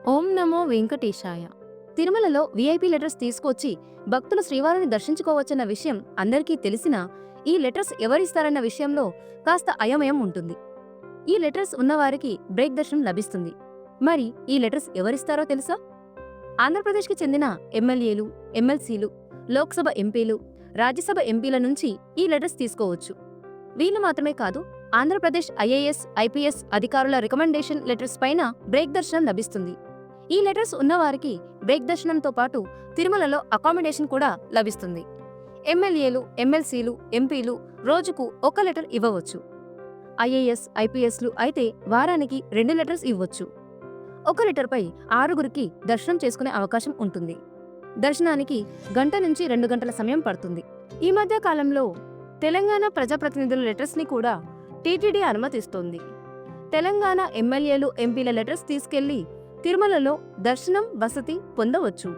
ఓం నమో వెంకటేశాయ. తిరుమలలో VIP letters తీసుకొచ్చి భక్తులు శ్రీవారిని దర్శించుకోవచ్చన్న విషయం అందరికీ తెలిసినా ఈ లెటర్స్ ఎవరిస్తారన్న విషయంలో కాస్త అయోమయం ఉంటుంది. ఈ లెటర్స్ ఉన్నవారికి బ్రేక్ దర్శనం లభిస్తుంది. మరి ఈ లెటర్స్ ఎవరిస్తారో తెలుసా? ఆంధ్రప్రదేశ్కి చెందిన ఎమ్మెల్యేలు, ఎమ్మెల్సీలు, లోక్సభ ఎంపీలు, రాజ్యసభ ఎంపీల నుంచి ఈ లెటర్స్ తీసుకోవచ్చు. వీళ్ళు మాత్రమే కాదు, ఆంధ్రప్రదేశ్ ఐఏఎస్, ఐపీఎస్ అధికారుల రికమెండేషన్ లెటర్స్ పైన బ్రేక్ దర్శనం లభిస్తుంది. ఈ లెటర్స్ ఉన్నవారికి బ్రేక్ దర్శనంతో పాటు తిరుమలలో అకామిడేషన్ కూడా లభిస్తుంది. ఎమ్మెల్యేలు, ఎమ్మెల్సీలు, ఎంపీలు రోజుకు ఒక లెటర్ ఇవ్వవచ్చు. ఐఏఎస్, ఐపీఎస్లు అయితే వారానికి 2 లెటర్స్ ఇవ్వచ్చు. ఒక లెటర్పై 6గురికి దర్శనం చేసుకునే అవకాశం ఉంటుంది. దర్శనానికి 1 గంట నుంచి 2 గంటల సమయం పడుతుంది. ఈ మధ్య కాలంలో తెలంగాణ ప్రజాప్రతినిధుల లెటర్స్ని కూడా టీటీడీ అనుమతిస్తోంది. తెలంగాణ ఎమ్మెల్యేలు, ఎంపీల లెటర్స్ తీసుకెళ్లి తిరుమలలో దర్శనం, వసతి పొందవచ్చు.